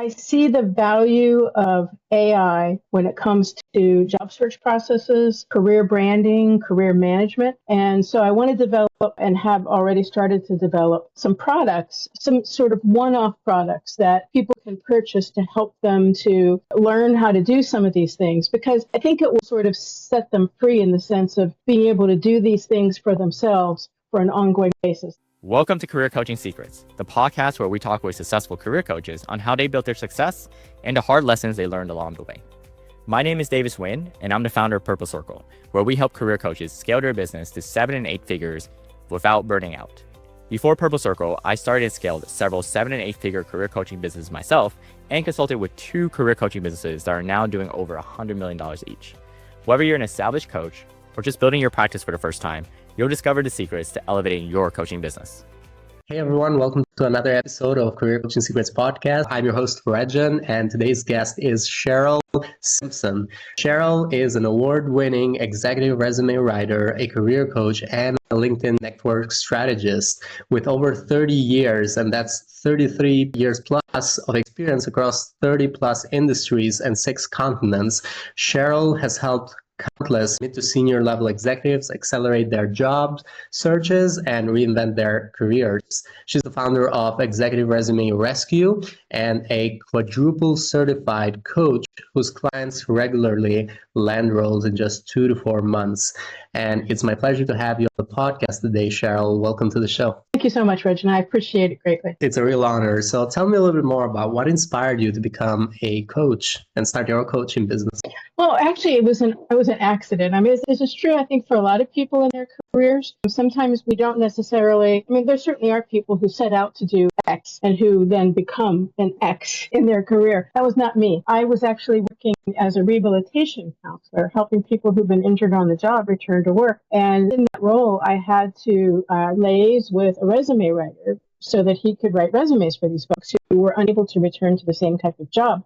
I see the value of AI when it comes to job search processes, career branding, career management. And so I want to develop and have already started to develop some products, some sort of one-off products that people can purchase to help them to learn how to do some of these things, because I think it will sort of set them free in the sense of being able to do these things for themselves for an ongoing basis. Welcome to Career Coaching Secrets, the podcast where we talk with successful career coaches on how they built their success and the hard lessons they learned along the way. My name is Davis Nguyen, and I'm the founder of Purple Circle, where we help career coaches scale their business to 7 and 8 figures without burning out. Before Purple Circle, I started and scaled several 7 and 8 figure career coaching businesses myself and consulted with 2 career coaching businesses that are now doing over $100 million each. Whether you're an established coach or just building your practice for the first time, you'll discover the secrets to elevating your coaching business. Hey everyone, welcome to another episode of Career Coaching Secrets podcast. I'm your host, Regan, and today's guest is Cheryl Simpson. Cheryl is an award-winning executive resume writer, a career coach, and a LinkedIn network strategist with over 30 years, and that's 33 years plus of experience across 30 plus industries and 6 continents. Cheryl has helped countless mid to senior level executives accelerate their job searches and reinvent their careers. She's the founder of Executive Resume Rescue and a quadruple certified coach whose clients regularly land roles in just 2 to 4 months. And it's my pleasure to have you on the podcast today, Cheryl. Welcome to the show. Thank you so much, Regan. I appreciate it greatly. It's a real honor. So tell me a little bit more about what inspired you to become a coach and start your own coaching business. Well, actually, it was an accident. I mean, this is true, I think, for a lot of people in their careers. Sometimes we don't necessarily, there certainly are people who set out to do X and who then become an X in their career. That was not me. I was actually working as a rehabilitation counselor, helping people who've been injured on the job return to work. And in that role, I had to liaise with a resume writer so that he could write resumes for these folks who were unable to return to the same type of job.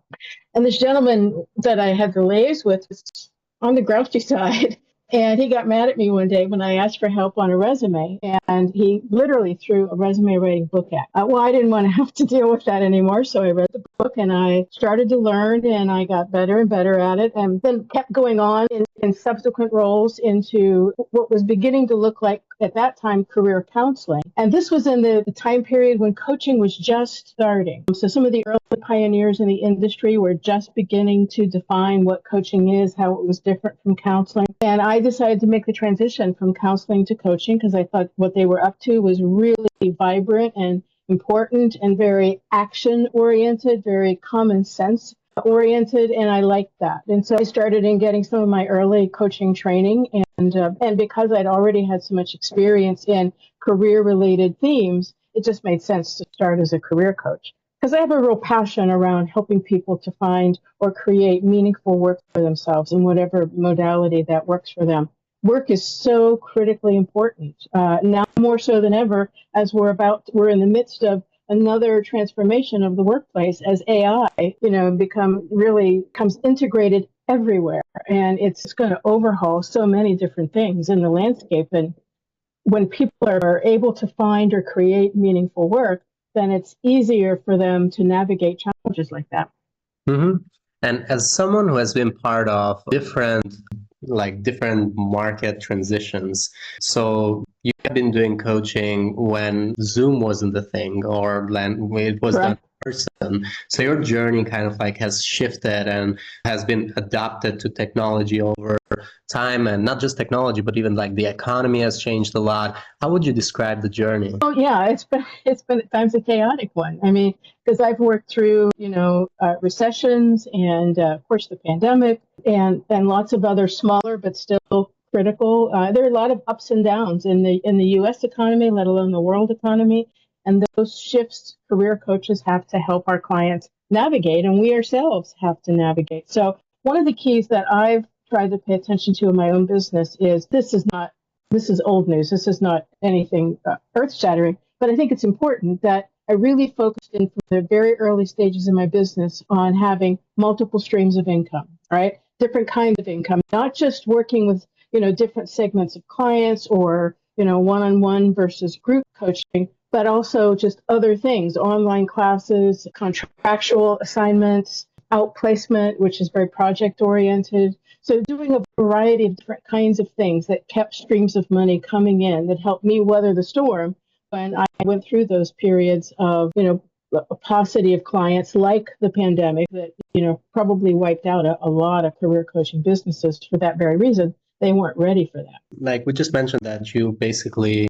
And this gentleman that I had to liaise with was on the grouchy side. And he got mad at me one day when I asked for help on a resume, and he literally threw a resume writing book at me. Well, I didn't want to have to deal with that anymore, so I read the book and I started to learn, and I got better and better at it, and then kept going on in subsequent roles into what was beginning to look like, at that time, career counseling. And this was in the time period when coaching was just starting. So some of the early pioneers in the industry were just beginning to define what coaching is, how it was different from counseling. And I decided to make the transition from counseling to coaching because I thought what they were up to was really vibrant and important and very action-oriented, very common sense oriented, and I liked that. And so I started in getting some of my early coaching training, and because I'd already had so much experience in career-related themes, it just made sense to start as a career coach. Because I have a real passion around helping people to find or create meaningful work for themselves in whatever modality that works for them. Work is so critically important, now more so than ever, as we're in the midst of another transformation of the workplace as AI, becomes integrated everywhere, and it's going to overhaul so many different things in the landscape. And when people are able to find or create meaningful work, then it's easier for them to navigate challenges like that. Mm-hmm. And as someone who has been part of different market transitions, so you have been doing coaching when Zoom wasn't the thing, or when it was done in person. So your journey kind of has shifted and has been adapted to technology over time, and not just technology, but even the economy has changed a lot. How would you describe the journey? Oh yeah, it's been at times a chaotic one. Because I've worked through recessions and of course the pandemic and lots of other smaller but still critical. There are a lot of ups and downs in the U.S. economy, let alone the world economy, and those shifts career coaches have to help our clients navigate, and we ourselves have to navigate. So one of the keys that I've tried to pay attention to in my own business is this is old news. This is not anything earth-shattering, but I think it's important that I really focused in from the very early stages of my business on having multiple streams of income, right? Different kinds of income, not just working with, different segments of clients or, one-on-one versus group coaching, but also just other things, online classes, contractual assignments, outplacement, which is very project oriented. So doing a variety of different kinds of things that kept streams of money coming in that helped me weather the storm when I went through those periods of, a paucity of clients like the pandemic that, probably wiped out a lot of career coaching businesses for that very reason. They weren't ready for that. Like we just mentioned that you basically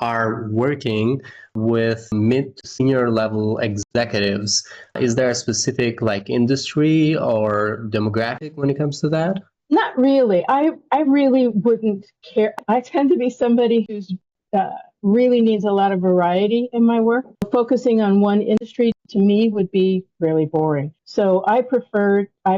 are working with mid to senior level executives. Is there a specific like industry or demographic when it comes to that? Not really. I really wouldn't care. I tend to be somebody who's really needs a lot of variety in my work. Focusing on one industry to me would be really boring. So I've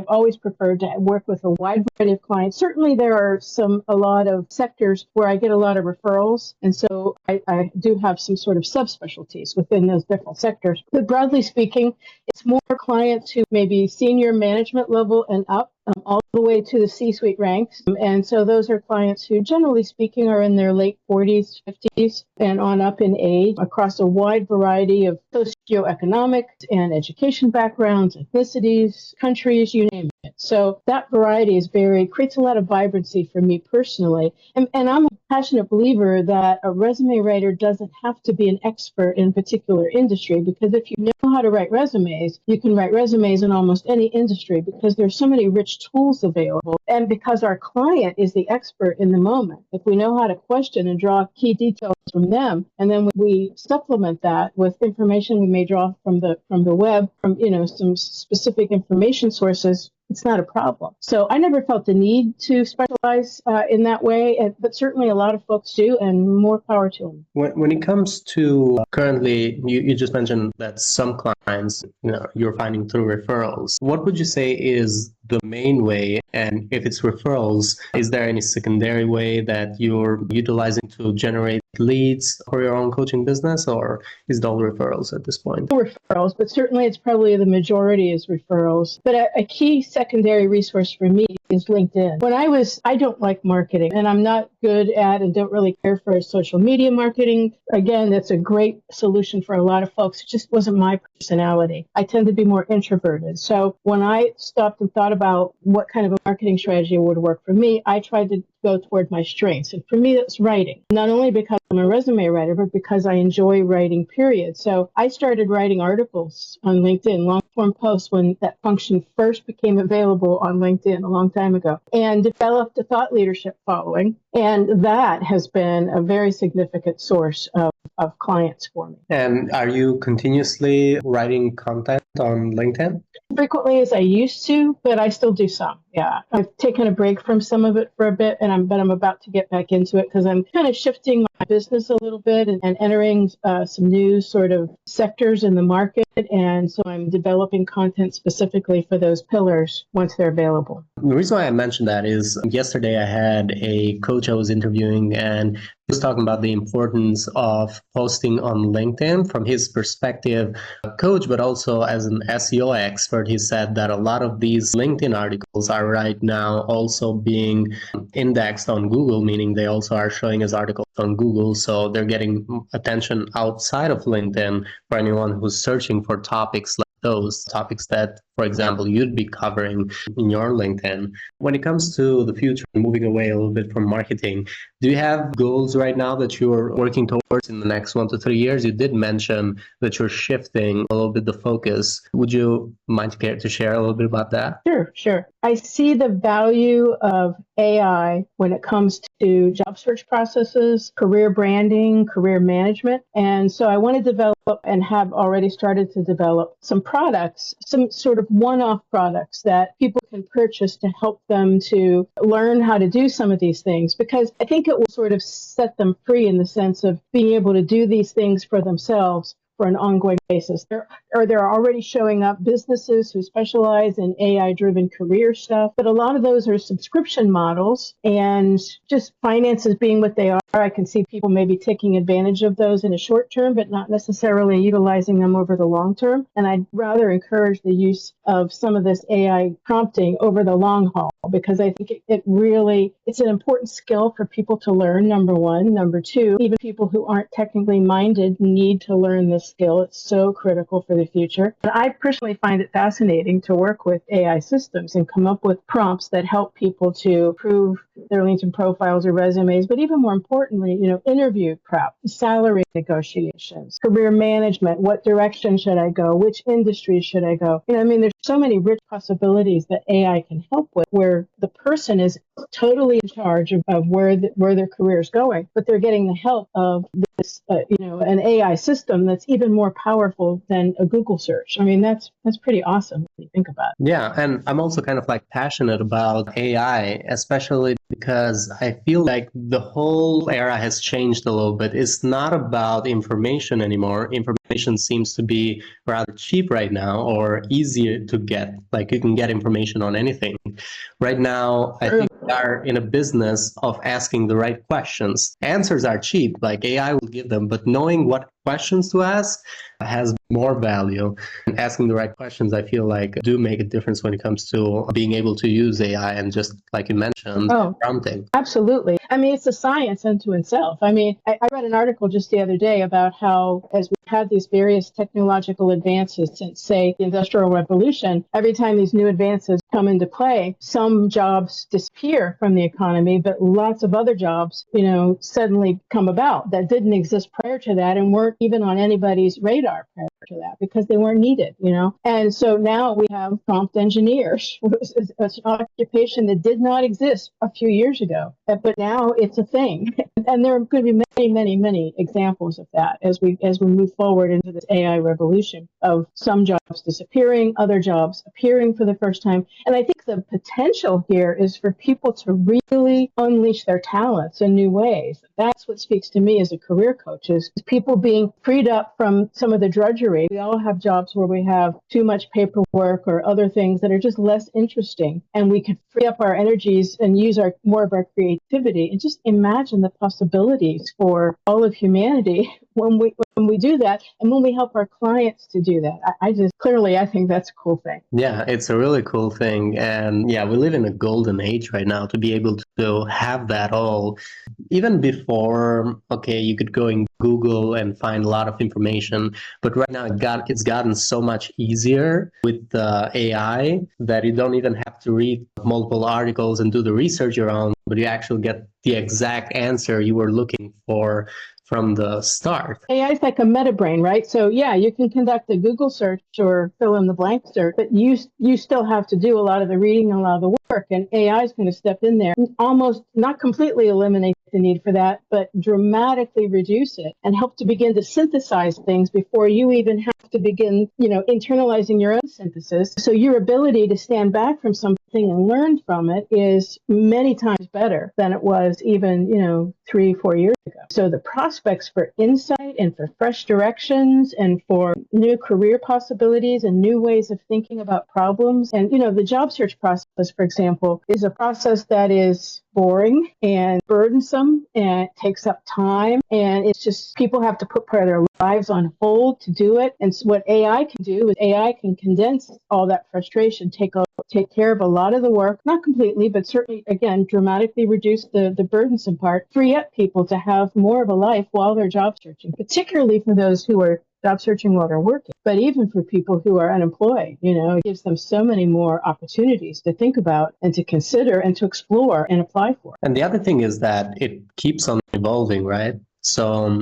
always preferred to work with a wide variety of clients. Certainly there are a lot of sectors where I get a lot of referrals. And so I do have some sort of subspecialties within those different sectors. But broadly speaking, it's more clients who may be senior management level and up, all the way to the C-suite ranks. And so those are clients who, generally speaking, are in their late 40s, 50s, and on up in age across a wide variety of socioeconomic and education backgrounds, ethnicities, countries, you name it. So that variety creates a lot of vibrancy for me personally. And I'm a passionate believer that a resume writer doesn't have to be an expert in a particular industry, because if you know how to write resumes, you can write resumes in almost any industry because there's so many rich tools available. And because our client is the expert in the moment, if we know how to question and draw key details from them, and then we supplement that with information we may draw from the web, from some specific information sources, it's not a problem. So I never felt the need to specialize in that way, but certainly a lot of folks do, and more power to them. When it comes to currently, you just mentioned that some clients, you're finding through referrals. What would you say is the main way? And if it's referrals, is there any secondary way that you're utilizing to generate leads for your own coaching business, or is it all referrals at this point? Referrals, but certainly it's probably the majority is referrals. But a key secondary resource for me is LinkedIn. I don't like marketing, and I'm not good at and don't really care for social media marketing. Again, that's a great solution for a lot of folks. It just wasn't my personality. I tend to be more introverted. So when I stopped and thought about what kind of a marketing strategy would work for me, I tried to go toward my strengths. And for me, that's writing, not only because I'm a resume writer, but because I enjoy writing, period. So I started writing articles on LinkedIn, long-form posts, when that function first became available on LinkedIn a long time ago, and developed a thought leadership following. And that has been a very significant source of clients for me. And are you continuously writing content on LinkedIn? Frequently as I used to, but I still do some. Yeah, I've taken a break from some of it for a bit, and I'm about to get back into it because I'm kind of shifting my business a little bit and entering some new sort of sectors in the market. And so I'm developing content specifically for those pillars once they're available. The reason why I mentioned that is yesterday I had a coach I was interviewing, and he was talking about the importance of posting on LinkedIn from his perspective, a coach, but also as an SEO expert. He said that a lot of these LinkedIn articles are right now also being indexed on Google, meaning they also are showing as articles on Google. So they're getting attention outside of LinkedIn for anyone who's searching for topics like those topics that, for example, you'd be covering in your LinkedIn. When it comes to the future, moving away a little bit from marketing, do you have goals right now that you're working towards in the next 1 to 3 years? You did mention that you're shifting a little bit the focus. Would you mind to share a little bit about that? Sure. I see the value of AI when it comes to job search processes, career branding, career management. And so I want to develop and have already started to develop some products, some sort of one-off products that people can purchase to help them to learn how to do some of these things, because I think it will sort of set them free in the sense of being able to do these things for themselves for an ongoing places. They're already showing up businesses who specialize in AI-driven career stuff. But a lot of those are subscription models, and just finances being what they are, I can see people maybe taking advantage of those in a short term, but not necessarily utilizing them over the long term. And I'd rather encourage the use of some of this AI prompting over the long haul, because I think it's an important skill for people to learn, number one. Number two, even people who aren't technically minded need to learn this skill. It's so critical for the future. And I personally find it fascinating to work with AI systems and come up with prompts that help people to improve their LinkedIn profiles or resumes, but even more importantly, interview prep, salary negotiations, career management, what direction should I go, which industry should I go? There's so many rich possibilities that AI can help with, where the person is totally in charge of where their career is going, but they're getting the help of this, an AI system that's even more powerful than a Google search. That's pretty awesome when you think about it. Yeah, and I'm also kind of like passionate about AI, especially because I feel like the whole era has changed a little bit. It's not about information anymore. Information seems to be rather cheap right now, or easier to get. Like, you can get information on anything. Right now, I think we are in a business of asking the right questions. Answers are cheap, like AI will give them, but knowing what questions to ask has more value. And asking the right questions, I feel like, do make a difference when it comes to being able to use AI and, just like you mentioned, prompting. Absolutely. It's a science unto itself. I read an article just the other day about how, as we've had these various technological advances since, say, the Industrial Revolution, every time these new advances come into play, some jobs disappear from the economy, but lots of other jobs, suddenly come about that didn't exist prior to that and weren't even on anybody's radar prior to that because they weren't needed, And so now we have prompt engineers, an occupation that did not exist a few years ago, but now it's a thing. And there are going to be many, many, many examples of that as we move forward into this AI revolution of some jobs disappearing, other jobs appearing for the first time. And I think the potential here is for people to really unleash their talents in new ways. That's what speaks to me as a career coach, is people being freed up from some of the drudgery. We all have jobs where we have too much paperwork or other things that are just less interesting, and we could free up our energies and use more of our creativity, and just imagine the possibilities for all of humanity when we do that, and when we help our clients to do that. I think that's a cool thing. Yeah, it's a really cool thing. And yeah, we live in a golden age right now to be able to have that all. Even before, okay, you could go in Google and find a lot of information, but right now it's gotten so much easier with the AI that you don't even have to read multiple articles and do the research around, but you actually get the exact answer you were looking for from the start. AI is like a meta brain, right? So yeah, you can conduct a Google search or fill in the blank search, but you still have to do a lot of the reading and a lot of the work, and AI is going to step in there and almost not completely eliminate the need for that, but dramatically reduce it and help to begin to synthesize things before you even have to begin, internalizing your own synthesis. So your ability to stand back from something and learn from it is many times better than it was even, 3-4 years ago. So the prospects for insight and for fresh directions and for new career possibilities and new ways of thinking about problems. And, the job search process, for example, is a process that is boring and burdensome and it takes up time. And it's just, people have to put part of their lives on hold to do it. And so what AI can do is AI can condense all that frustration, take care of a lot of the work, not completely, but certainly, again, dramatically reduce the burdensome part, free up people to have more of a life while they're job searching, particularly for those who are job searching while they're working. But even for people who are unemployed, it gives them so many more opportunities to think about and to consider and to explore and apply for. And the other thing is that it keeps on evolving, right? So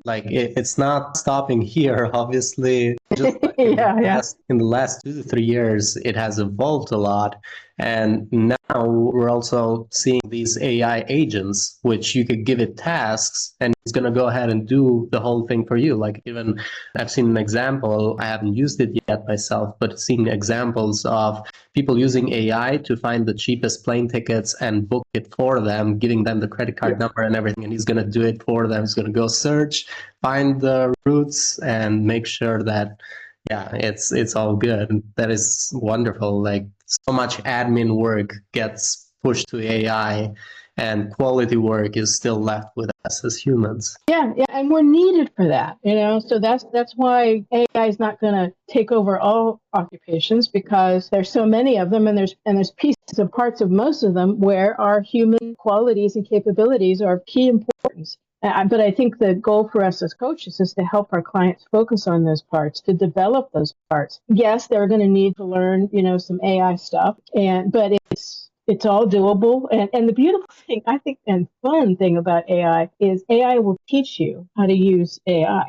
it's not stopping here, obviously. Just like in the last 2 to 3 years, it has evolved a lot. And now we're also seeing these AI agents, which you could give it tasks and it's going to go ahead and do the whole thing for you. Like, even I've seen an example, I haven't used it yet myself, but seen examples of people using AI to find the cheapest plane tickets and book it for them, giving them the credit card number and everything. And he's going to do it for them. He's going to go search find the roots and make sure that, yeah, it's all good. That is wonderful. Like so much admin work gets pushed to AI and quality work is still left with us as humans. Yeah, and we're needed for that, So that's why AI is not going to take over all occupations because there's so many of them, and there's pieces of parts of most of them where our human qualities and capabilities are of key importance. But I think the goal for us as coaches is to help our clients focus on those parts, to develop those parts. Yes, they're going to need to learn, some AI stuff, but it's all doable. And the beautiful thing, I think, and fun thing about AI is AI will teach you how to use AI.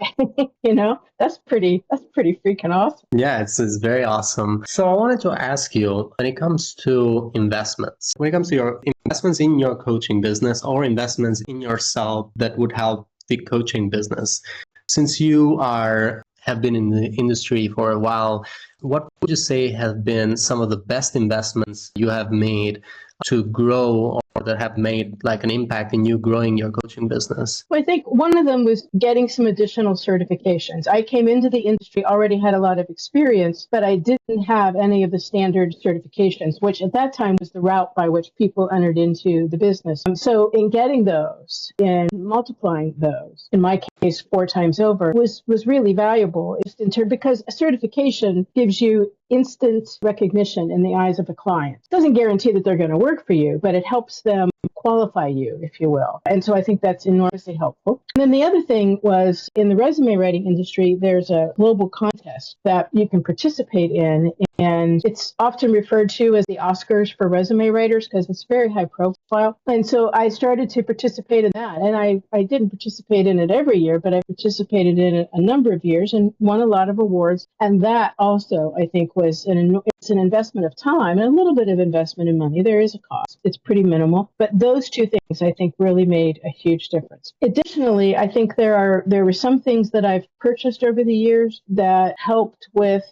That's pretty freaking awesome. Yeah, it's very awesome. So I wanted to ask you, when it comes to investments, when it comes to your investments in your coaching business or investments in yourself that would help the coaching business, since you have been in the industry for a while, what would you say have been some of the best investments you have made to grow or that have made like an impact in you growing your coaching business? Well, I think one of them was getting some additional certifications. I came into the industry, already had a lot of experience, but I didn't have any of the standard certifications, which at that time was the route by which people entered into the business. So in getting those and multiplying those, in my case, 4 times over, was really valuable because a certification gives you instant recognition in the eyes of a client. It doesn't guarantee that they're going to work for you, but it helps them qualify you, if you will. And so I think that's enormously helpful. And then the other thing was in the resume writing industry, there's a global contest that you can participate in. And it's often referred to as the Oscars for resume writers because it's very high profile. And so I started to participate in that. And I didn't participate in it every year, but I participated in it a number of years and won a lot of awards. And that also, I think, was it's an investment of time and a little bit of investment in money. There is a cost. It's pretty minimal. But those two things, I think, really made a huge difference. Additionally, I think there were some things that I've purchased over the years that helped with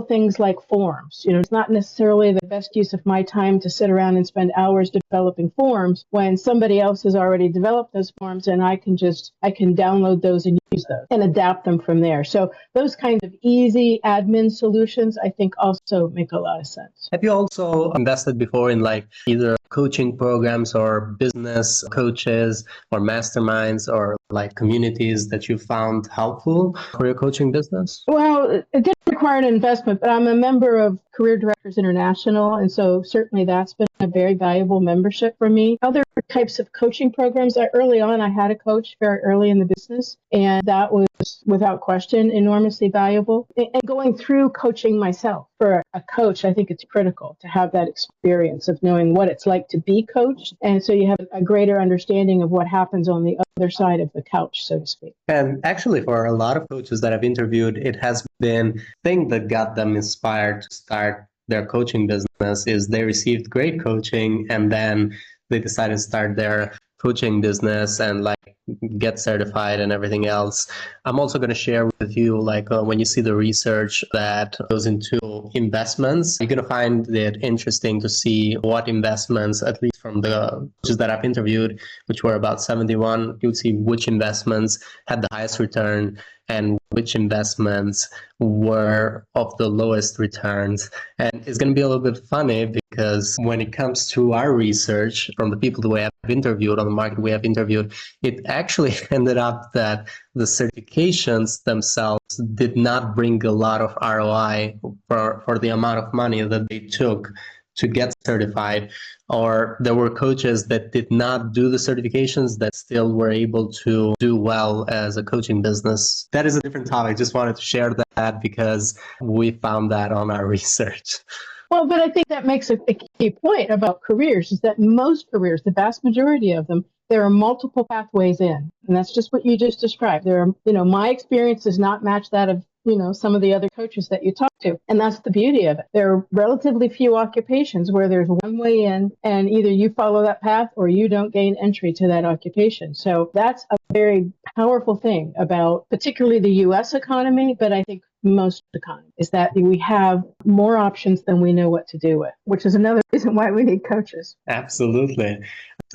things like forms. It's not necessarily the best use of my time to sit around and spend hours developing forms when somebody else has already developed those forms and I can download those and use those and adapt them from there. So those kinds of easy admin solutions, I think, also make a lot of sense. Have you also invested before in like either coaching programs or business coaches or masterminds or like communities that you found helpful for your coaching business? Well, it didn't require an investment, but I'm a member of Career Directors International, and so certainly that's been a very valuable membership for me. Other types of coaching programs, early on I had a coach very early in the business, and that was without question enormously valuable. And going through coaching myself for a coach, I think it's critical to have that experience of knowing what it's like to be coached, and so you have a greater understanding of what happens on the other side of the couch, so to speak. And actually, for a lot of coaches that I've interviewed, it has been the thing that got them inspired to start their coaching business is they received great coaching and then they decided to start their coaching business and like get certified and everything else. I'm also going to share with you like when you see the research that goes into investments, you're going to find it interesting to see what investments, at least from the coaches that I've interviewed, which were about 71, you'd see which investments had the highest return and which investments were of the lowest returns. And it's going to be a little bit funny because when it comes to our research from the people that we have interviewed on the market we have interviewed, it actually ended up that the certifications themselves did not bring a lot of ROI for the amount of money that they took to get certified, or there were coaches that did not do the certifications that still were able to do well as a coaching business. That is a different topic. Just wanted to share that because we found that on our research. Well, but I think that makes a key point about careers is that most careers, the vast majority of them, there are multiple pathways in. And that's just what you just described. There are, my experience does not match that of, some of the other coaches that you talk to. And that's the beauty of it. There are relatively few occupations where there's one way in and either you follow that path or you don't gain entry to that occupation. So that's a very powerful thing about particularly the U.S. economy, but I think most economies is that we have more options than we know what to do with, which is another reason why we need coaches. Absolutely.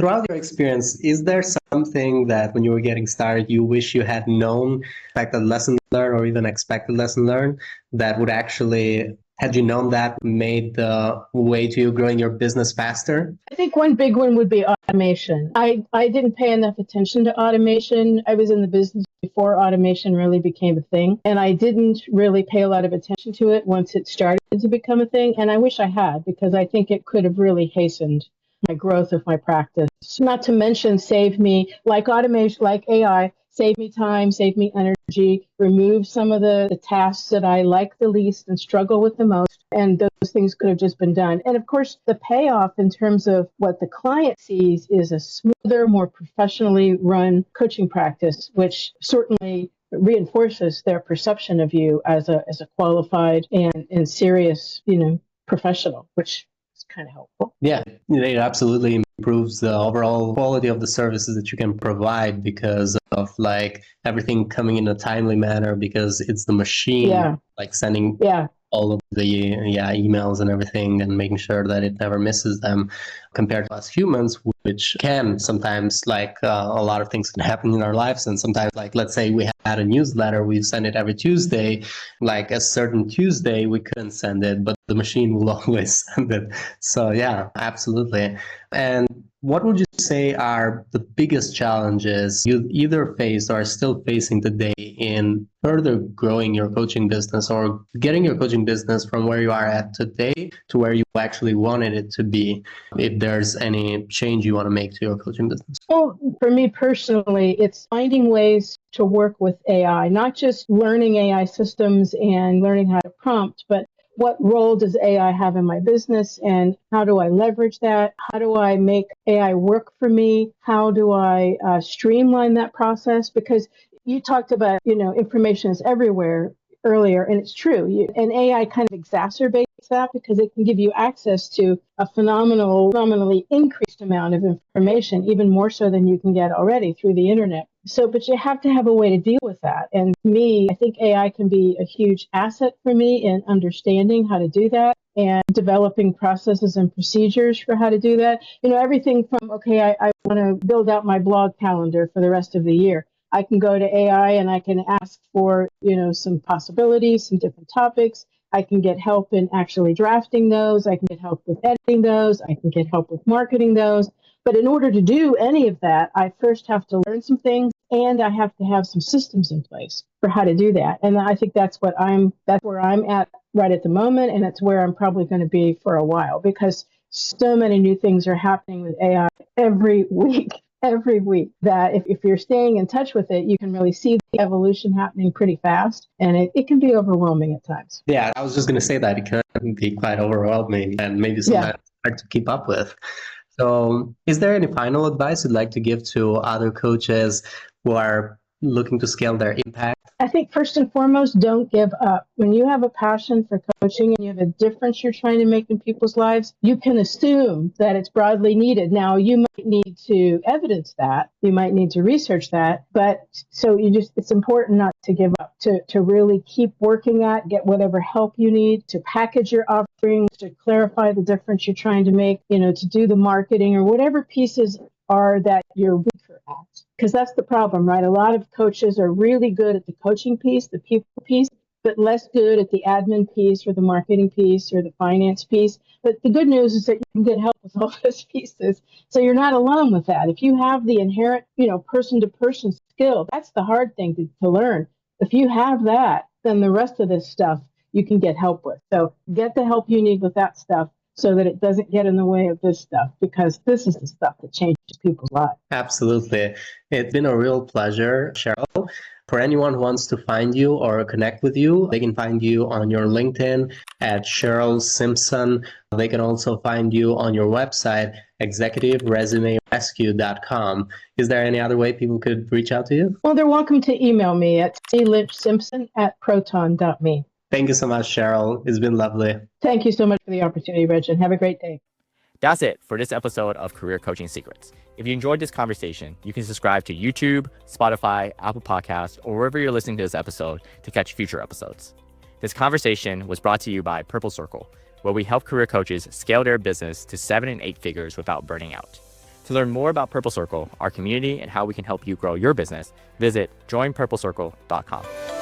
Throughout your experience, is there something that when you were getting started, you wish you had known, like a lesson learned or even expected lesson learned that would actually, had you known that, made the way to you growing your business faster? I think one big one would be automation. I didn't pay enough attention to automation. I was in the business before automation really became a thing, and I didn't really pay a lot of attention to it once it started to become a thing. And I wish I had, because I think it could have really hastened my growth of my practice. Not to mention save me, like automation, like AI, save me time, save me energy, remove some of the tasks that I like the least and struggle with the most. And those things could have just been done. And of course, the payoff in terms of what the client sees is a smoother, more professionally run coaching practice, which certainly reinforces their perception of you as a qualified and serious, professional, which is kind of helpful. Yeah, it absolutely improves the overall quality of the services that you can provide because of like everything coming in a timely manner because it's the machine like sending all of the emails and everything and making sure that it never misses them compared to us humans, which can sometimes like a lot of things can happen in our lives. And sometimes like, let's say we had a newsletter, we send it every Tuesday, like a certain Tuesday, we couldn't send it, but the machine will always send it. So yeah, absolutely. And what would you say are the biggest challenges you either faced or are still facing today in further growing your coaching business or getting your coaching business from where you are at today to where you actually wanted it to be, if there's any change you want to make to your coaching business? Well, for me personally, it's finding ways to work with AI, not just learning AI systems and learning how to prompt, but what role does AI have in my business and how do I leverage that? How do I make AI work for me? How do I streamline that process? Because you talked about, information is everywhere earlier, and it's true. And AI kind of exacerbates that because it can give you access to a phenomenally increased amount of information, even more so than you can get already through the internet. So, but you have to have a way to deal with that. And me, I think AI can be a huge asset for me in understanding how to do that and developing processes and procedures for how to do that. Everything from, okay, I want to build out my blog calendar for the rest of the year. I can go to AI and I can ask for, some possibilities, some different topics. I can get help in actually drafting those. I can get help with editing those. I can get help with marketing those. But in order to do any of that, I first have to learn some things and I have to have some systems in place for how to do that. And I think that's where I'm at right at the moment. And it's where I'm probably going to be for a while because so many new things are happening with AI every week that if you're staying in touch with it, you can really see the evolution happening pretty fast. And it can be overwhelming at times. Yeah, I was just going to say that it can be quite overwhelming and maybe sometimes hard to keep up with. So is there any final advice you'd like to give to other coaches who are looking to scale their impact? I think first and foremost, don't give up. When you have a passion for coaching and you have a difference you're trying to make in people's lives, you can assume that it's broadly needed. Now, you might need to evidence that. You might need to research that. But so it's important not to give up, to really keep working at, get whatever help you need, to package your offerings, to clarify the difference you're trying to make, to do the marketing or whatever pieces are that you're weaker at. Because that's the problem, right? A lot of coaches are really good at the coaching piece, the people piece, but less good at the admin piece or the marketing piece or the finance piece. But the good news is that you can get help with all those pieces. So you're not alone with that. If you have the inherent, person-to-person skill, that's the hard thing to learn. If you have that, then the rest of this stuff you can get help with. So get the help you need with that stuff so that it doesn't get in the way of this stuff, because this is the stuff that changes people's lives. Absolutely. It's been a real pleasure, Cheryl. For anyone who wants to find you or connect with you, they can find you on your LinkedIn at Cheryl Simpson. They can also find you on your website, executiveresumerescue.com. Is there any other way people could reach out to you? Well, they're welcome to email me at csimpson@proton.me. Thank you so much, Cheryl. It's been lovely. Thank you so much for the opportunity, Reg, and have a great day. That's it for this episode of Career Coaching Secrets. If you enjoyed this conversation, you can subscribe to YouTube, Spotify, Apple Podcasts, or wherever you're listening to this episode to catch future episodes. This conversation was brought to you by Purple Circle, where we help career coaches scale their business to 7 and 8 figures without burning out. To learn more about Purple Circle, our community, and how we can help you grow your business, visit joinpurplecircle.com.